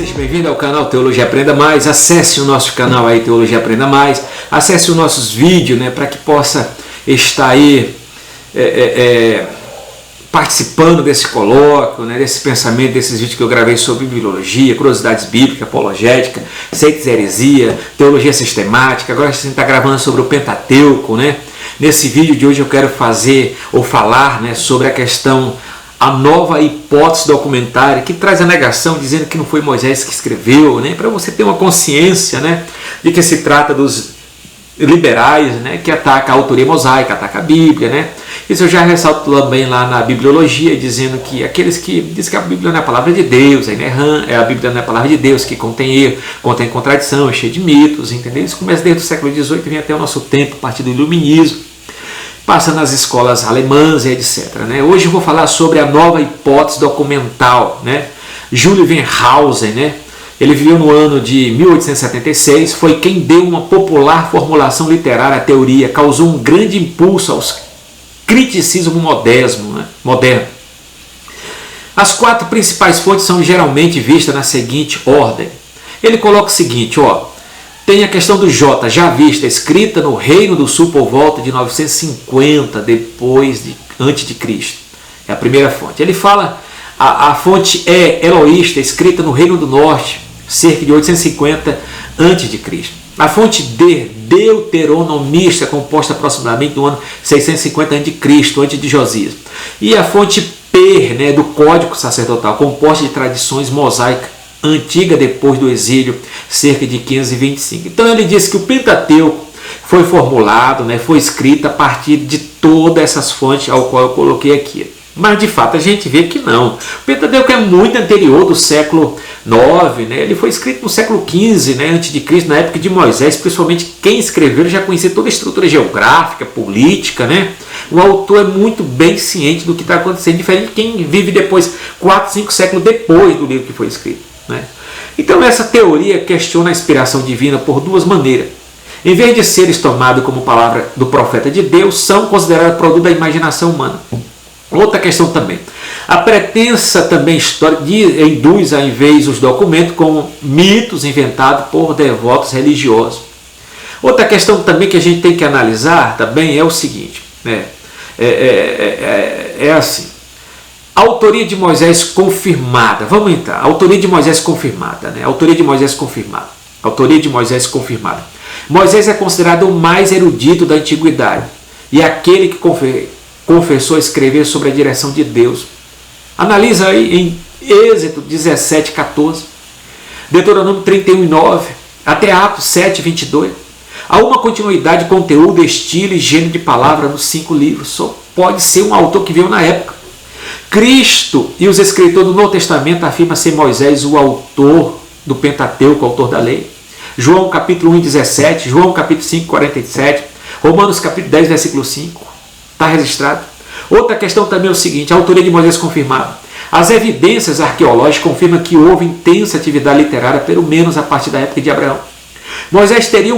Seja bem-vindo ao canal Teologia Aprenda Mais. Acesse o nosso canal aí, Teologia Aprenda Mais. Acesse os nossos vídeos, para que possa estar aí participando desse colóquio, desse pensamento, desses vídeos que eu gravei sobre bibliologia, curiosidades bíblicas, apologética, seitas e heresia, teologia sistemática. Agora a gente está gravando sobre o Pentateuco, Nesse vídeo de hoje eu quero falar sobre a questão, a nova hipótese documentária que traz a negação, dizendo que não foi Moisés que escreveu, para você ter uma consciência, de que se trata dos liberais, que ataca a autoria mosaica, ataca a Bíblia, Isso eu já ressalto também lá na bibliologia, dizendo que aqueles que dizem que a Bíblia não é a palavra de Deus, a Bíblia não é a palavra de Deus, que contém erro, contém contradição, é cheio de mitos, entendeu? Isso começa desde o século XVIII e vem até o nosso tempo, a partir do Iluminismo, passa nas escolas alemãs e etc. Hoje eu vou falar sobre a nova hipótese documental, Júlio Wellhausen, ele viveu no ano de 1876, foi quem deu uma popular formulação literária à teoria, causou um grande impulso ao criticismo moderno. As quatro principais fontes são geralmente vistas na seguinte ordem. Ele coloca o seguinte, tem a questão do J, já vista, escrita no Reino do Sul por volta de 950 antes de Cristo. É a primeira fonte. Ele fala a fonte Eloísta, escrita no Reino do Norte, cerca de 850 a.C. A fonte D, Deuteronomista, composta aproximadamente no ano 650 a.C., antes de Josias. E a fonte P, do Código Sacerdotal, composta de tradições mosaicas, antiga depois do exílio, cerca de 525. Então ele diz que o Pentateuco foi formulado, foi escrito a partir de todas essas fontes ao qual eu coloquei aqui. Mas de fato a gente vê que não. O Pentateuco é muito anterior, do século IX, ele foi escrito no século XV, antes de Cristo, na época de Moisés. Principalmente quem escreveu já conhecia toda a estrutura geográfica, política, O autor é muito bem ciente do que está acontecendo, diferente de quem vive depois, 4, 5 séculos depois do livro que foi escrito. Então essa teoria questiona a inspiração divina por duas maneiras. Em vez de seres tomados como palavra do profeta de Deus, são considerados produto da imaginação humana. Outra questão também. A pretensa também história induz, ao invés dos documentos, como mitos inventados por devotos religiosos. Outra questão também que a gente tem que analisar também é o seguinte. É assim. A autoria de Moisés confirmada. Vamos entrar. Autoria de Moisés confirmada. Autoria de Moisés confirmada. Autoria de Moisés confirmada. Moisés é considerado o mais erudito da antiguidade e aquele que confessou escrever sobre a direção de Deus. Analisa aí em Êxodo 17, 14, Deuteronômio 31, 9, até Atos 7, 22. Há uma continuidade de conteúdo, estilo e gênero de palavra nos 5 livros. Só pode ser um autor que veio na época. Cristo e os escritores do Novo Testamento afirmam ser Moisés o autor do Pentateuco, o autor da lei. João capítulo 1, 17, João capítulo 5, 47, Romanos capítulo 10, versículo 5. Está registrado. Outra questão também é o seguinte, a autoria de Moisés confirmada. As evidências arqueológicas confirmam que houve intensa atividade literária, pelo menos a partir da época de Abraão. Moisés teria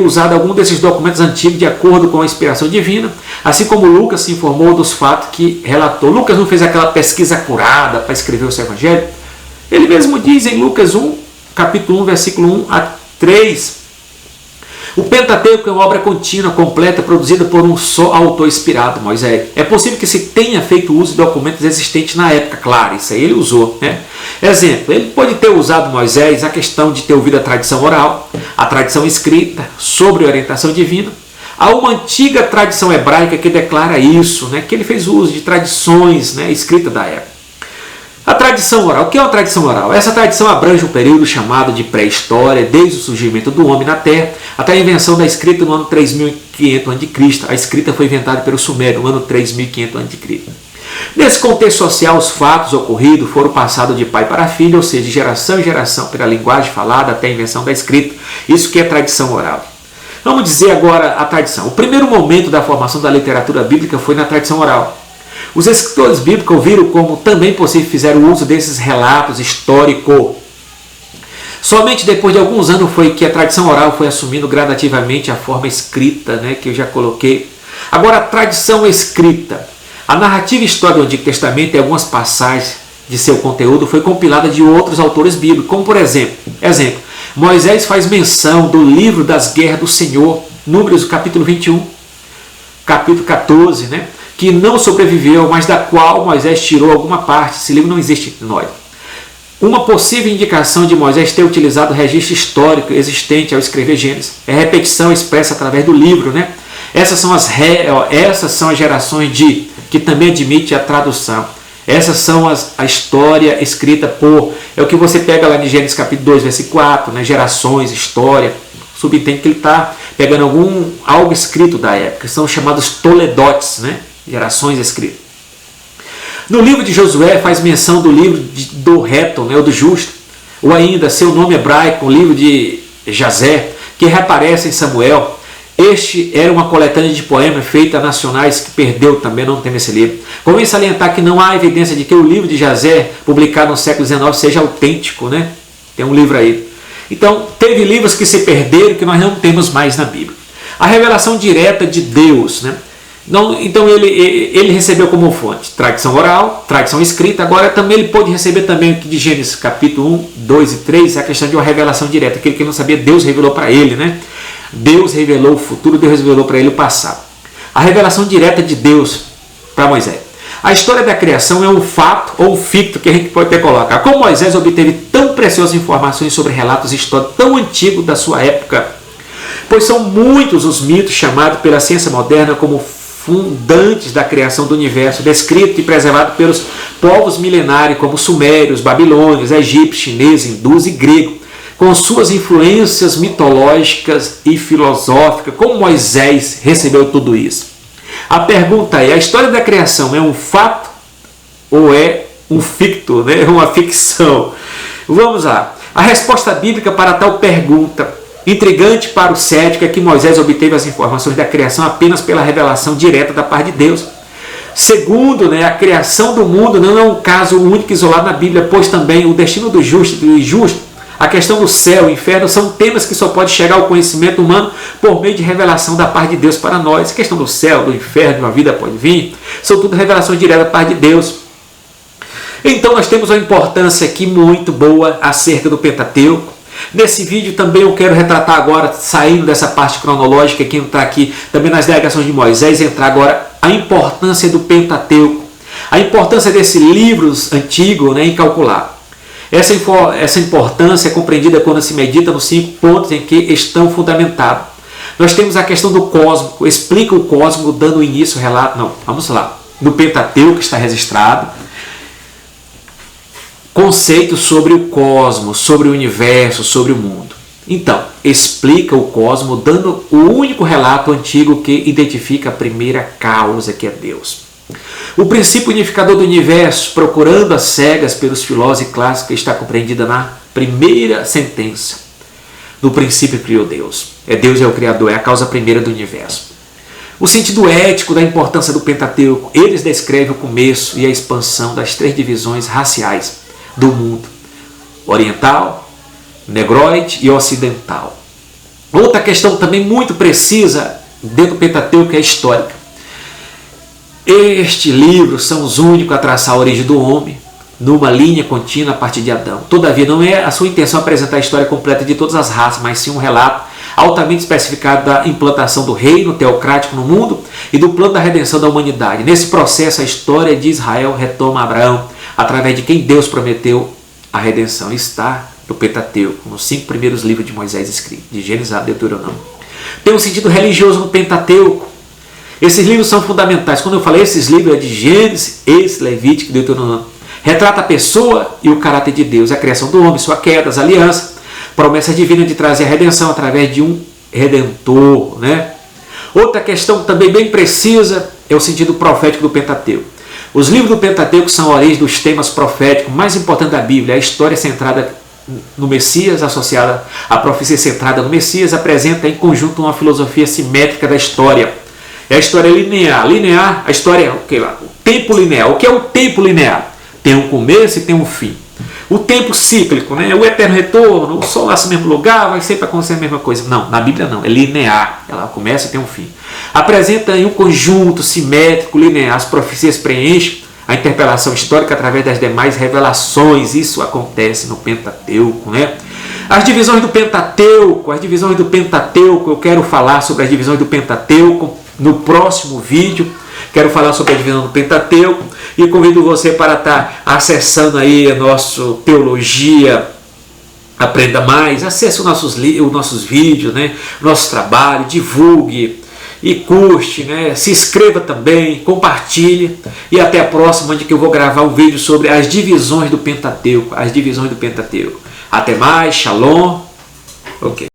usado algum desses documentos antigos de acordo com a inspiração divina, assim como Lucas se informou dos fatos que relatou. Lucas não fez aquela pesquisa acurada para escrever o seu evangelho. Ele mesmo diz em Lucas 1, capítulo 1, versículo 1 a 3, o Pentateuco é uma obra contínua, completa, produzida por um só autor inspirado, Moisés. É possível que se tenha feito uso de documentos existentes na época, claro, isso aí ele usou. Exemplo, ele pode ter usado Moisés a questão de ter ouvido a tradição oral, a tradição escrita, sobre orientação divina. Há uma antiga tradição hebraica que declara isso, que ele fez uso de tradições escritas da época. A tradição oral. O que é uma tradição oral? Essa tradição abrange um período chamado de pré-história, desde o surgimento do homem na Terra até a invenção da escrita no ano 3500 a.C. A escrita foi inventada pelo Sumério no ano 3500 a.C. Nesse contexto social, os fatos ocorridos foram passados de pai para filho, ou seja, de geração em geração, pela linguagem falada até a invenção da escrita. Isso que é tradição oral. Vamos dizer agora a tradição. O primeiro momento da formação da literatura bíblica foi na tradição oral. Os escritores bíblicos viram como também possível fizeram uso desses relatos históricos. Somente depois de alguns anos foi que a tradição oral foi assumindo gradativamente a forma escrita, que eu já coloquei. Agora, a tradição escrita. A narrativa histórica do Antigo Testamento e algumas passagens de seu conteúdo foi compilada de outros autores bíblicos, como por exemplo, Moisés faz menção do livro das guerras do Senhor, Números capítulo 21, capítulo 14, né? Que não sobreviveu, mas da qual Moisés tirou alguma parte. Esse livro não existe entre nós. Uma possível indicação de Moisés ter utilizado o registro histórico existente ao escrever Gênesis é a repetição expressa através do livro, né? Essas são as gerações que também admite a tradução. Essas são a história escrita por... É o que você pega lá em Gênesis capítulo 2, versículo 4, né? Gerações, história. Subentende que ele está pegando algo escrito da época. São chamados toledotes, né? Gerações escritas. No livro de Josué faz menção do livro do reto, né? Ou do justo. Ou ainda seu nome hebraico, o livro de Jazer, que reaparece em Samuel. Este era uma coletânea de poemas feita nacionais que perdeu também, não tem esse livro. Convém salientar que não há evidência de que o livro de Jazer, publicado no século XIX, seja autêntico, né? Tem um livro aí. Então, teve livros que se perderam, que nós não temos mais na Bíblia. A revelação direta de Deus, né? Então ele recebeu como fonte tradição oral, tradição escrita. Agora também ele pôde receber também de Gênesis capítulo 1, 2 e 3, a questão de uma revelação direta. Aquele que não sabia, Deus revelou para ele, né? Deus revelou o futuro, Deus revelou para ele o passado. A revelação direta de Deus para Moisés. A história da criação é um fato ou um ficto que a gente pode até colocar. Como Moisés obteve tão preciosas informações sobre relatos históricos tão antigos da sua época? Pois são muitos os mitos chamados pela ciência moderna como fundantes da criação do universo, descrito e preservado pelos povos milenários como sumérios, babilônios, egípcios, chineses, hindus e gregos, com suas influências mitológicas e filosóficas. Como Moisés recebeu tudo isso? A pergunta é: a história da criação é um fato ou é um ficto, né? Uma ficção? Vamos lá. A resposta bíblica para tal pergunta, intrigante para o cético, é que Moisés obteve as informações da criação apenas pela revelação direta da parte de Deus. Segundo, né, a criação do mundo não é um caso único isolado na Bíblia, pois também o destino do justo e do injusto, a questão do céu e inferno, são temas que só pode chegar ao conhecimento humano por meio de revelação da parte de Deus para nós. A questão do céu, do inferno, de uma vida pode vir, são tudo revelações diretas da parte de Deus. Então nós temos uma importância aqui muito boa acerca do Pentateuco. Nesse vídeo também eu quero retratar agora, saindo dessa parte cronológica, que entrar aqui também nas delegações de Moisés, entrar agora a importância do Pentateuco, a importância desse livro antigo, né, incalculável. Essa importância é compreendida quando se medita nos 5 pontos em que estão fundamentados. Nós temos a questão do cósmico, explica o cósmico dando início ao relato, não, vamos lá, do Pentateuco que está registrado, conceitos sobre o cosmos, sobre o universo, sobre o mundo. Então, explica o cosmos dando o único relato antigo que identifica a primeira causa, que é Deus. O princípio unificador do universo, procurando as cegas pelos filósofos clássicos, está compreendida na primeira sentença. No princípio criou Deus. Deus é o Criador, é a causa primeira do universo. O sentido ético da importância do Pentateuco, eles descrevem o começo e a expansão das 3 divisões raciais do mundo: oriental, negroide e ocidental. Outra questão também muito precisa dentro do Pentateuco é histórica. Este livro são os únicos a traçar a origem do homem numa linha contínua a partir de Adão. Todavia, não é a sua intenção apresentar a história completa de todas as raças, mas sim um relato altamente especificado da implantação do reino teocrático no mundo e do plano da redenção da humanidade. Nesse processo, a história de Israel retoma Abraão, através de quem Deus prometeu a redenção. Está no Pentateuco, nos 5 primeiros livros de Moisés escritos, de Gênesis a Deuteronômio. Tem um sentido religioso no Pentateuco. Esses livros são fundamentais. Quando eu falei esses livros, é de Gênesis, Êxodo, Levítico e Deuteronômio. Retrata a pessoa e o caráter de Deus, a criação do homem, sua queda, as alianças, promessa divina de trazer a redenção através de um redentor, né? Outra questão também bem precisa é o sentido profético do Pentateuco. Os livros do Pentateuco são a origem dos temas proféticos mais importantes da Bíblia. A história centrada no Messias, associada à profecia centrada no Messias, apresenta em conjunto uma filosofia simétrica da história. É a história linear. Linear, a história é o que lá? O tempo linear. O que é o tempo linear? Tem um começo e tem um fim. O tempo cíclico, né? O eterno retorno, o sol nasce no mesmo lugar, vai sempre acontecer a mesma coisa. Não, na Bíblia não, é linear. Ela começa e tem um fim. Apresenta em um conjunto simétrico, linear. As profecias preenchem a interpelação histórica através das demais revelações. Isso acontece no Pentateuco, né? As divisões do Pentateuco, eu quero falar sobre as divisões do Pentateuco no próximo vídeo. Quero falar sobre a divisão do Pentateuco e convido você para estar acessando aí a nossa Teologia Aprenda Mais. Acesse os nossos vídeos, né? Nosso trabalho, divulgue e curte, né? Se inscreva também, compartilhe e até a próxima, onde que eu vou gravar um vídeo sobre as divisões do Pentateuco, Até mais, shalom. Ok.